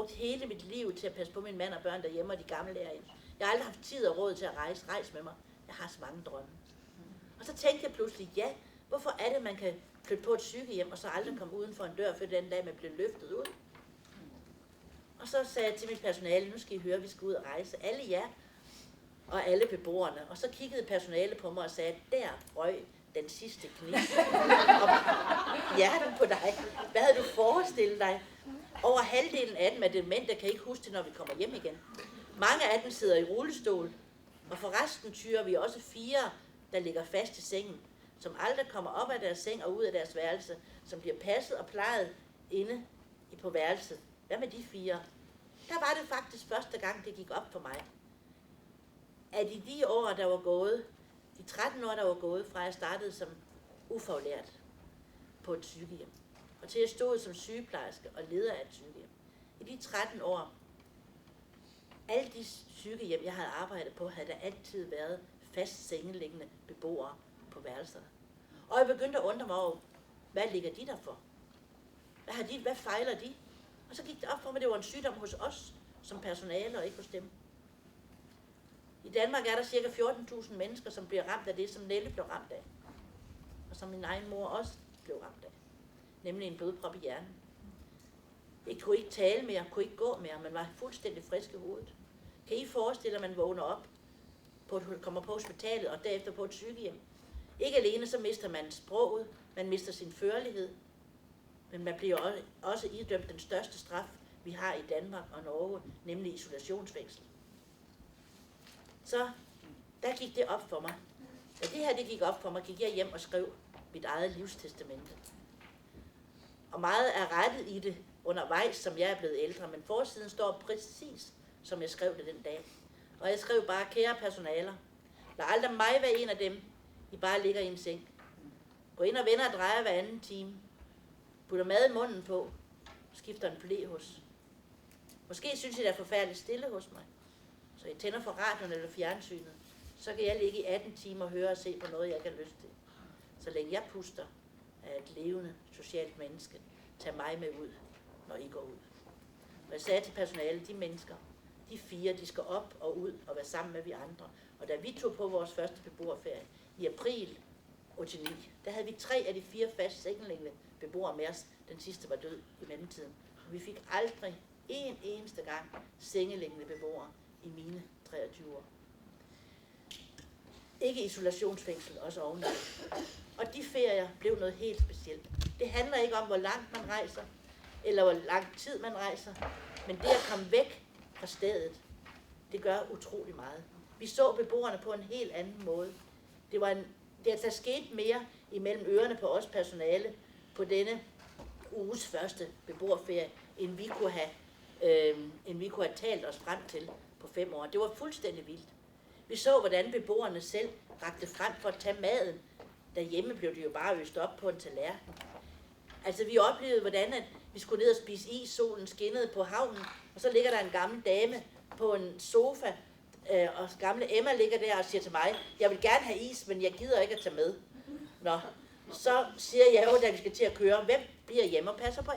brugt hele mit liv til at passe på min mand og børn derhjemme, og de gamle derinde. Jeg har aldrig haft tid og råd til at rejse med mig. Jeg har så mange drømme. Og så tænkte jeg pludselig, ja, hvorfor er det, man kan flytte på et sygehjem, og så aldrig komme uden for en dør, før den dag, man blev løftet ud? Og så sagde jeg til mit personale, nu skal I høre, at vi skal ud og rejse. Alle jer og alle beboerne. Og så kiggede personale på mig og sagde, der røg den sidste kniv. Og hjertet på dig. Hvad havde du forestillet dig? Over halvdelen af dem er demente, kan ikke huske det, når vi kommer hjem igen. Mange af dem sidder i rullestol. Og for resten tyrer vi også 4, der ligger fast i sengen, som aldrig kommer op af deres seng og ud af deres værelse, som bliver passet og plejet inde på værelset. Hvad med de 4? Der var det faktisk første gang, det gik op for mig. At i de år, der var gået, de 13 år, der var gået, fra jeg startede som ufaglært på et sygehjem, og til jeg stod som sygeplejerske og leder af et sygehjem. I de 13 år, alle de sygehjem, jeg havde arbejdet på, havde der altid været fast sengeliggende beboere på værelserne. Og jeg begyndte at undre mig over, hvad ligger de der for? Hvad fejler de? Og så gik det op for mig, at det var en sygdom hos os som personale og ikke hos dem. I Danmark er der ca. 14.000 mennesker, som bliver ramt af det, som Nelle blev ramt af. Og som min egen mor også blev ramt af. Nemlig en blodprop i hjernen. Jeg kunne ikke tale mere, kunne ikke gå mere, men var fuldstændig frisk i hovedet. Kan I forestille, at man vågner op, kommer på hospitalet og derefter på et sygehjem? Ikke alene så mister man sproget, man mister sin førlighed, men man bliver også idømt den største straf, vi har i Danmark og Norge, nemlig isolationsfængsel. Så der gik det op for mig. Da det her gik op for mig, gik jeg hjem og skrev mit eget livstestamente. Og meget er rettet i det undervejs, som jeg er blevet ældre, men forsiden står præcis, som jeg skrev det den dag. Og jeg skrev bare, kære personaler, lad aldrig mig være en af dem, I bare ligger i en seng. Gå ind og vender og drejer hver anden time. Putter mad i munden på. Skifter en ble hos. Måske synes I, det er forfærdeligt stille hos mig. Så I tænder for radioen eller fjernsynet. Så kan jeg ligge i 18 timer og høre og se på noget, jeg ikke har lyst til. Så længe jeg puster, er et levende socialt menneske. Tag mig med ud, når I går ud. Og jeg sagde til personalet, de mennesker, de 4, de skal op og ud og være sammen med vi andre. Og da vi tog på vores første beboerferie i april 89, der havde vi 3 af de 4 fast sengeliggende beboere med os. Den sidste var død i mellemtiden. Og vi fik aldrig en eneste gang sengeliggende beboere i mine 23 år. Ikke isolationsfængsel, også oveni. Og de ferier blev noget helt specielt. Det handler ikke om, hvor langt man rejser, eller hvor lang tid man rejser, men det at komme væk fra stedet, det gør utrolig meget. Vi så beboerne på en helt anden måde. Der skete mere imellem ørerne på os personale på denne uges første beboerferie, end vi kunne have talt os frem til på 5 år. Det var fuldstændig vildt. Vi så, hvordan beboerne selv rakte frem for at tage maden. Derhjemme blev det jo bare øst op på en tallerken. Altså, vi oplevede, hvordan at vi skulle ned og spise is, solen skinnede på havnen, og så ligger der en gammel dame på en sofa, og gamle Emma ligger der og siger til mig, jeg vil gerne have is, men jeg gider ikke at tage med. Nå, så siger jeg jo, da vi skal til at køre, hvem bliver hjemme og passer på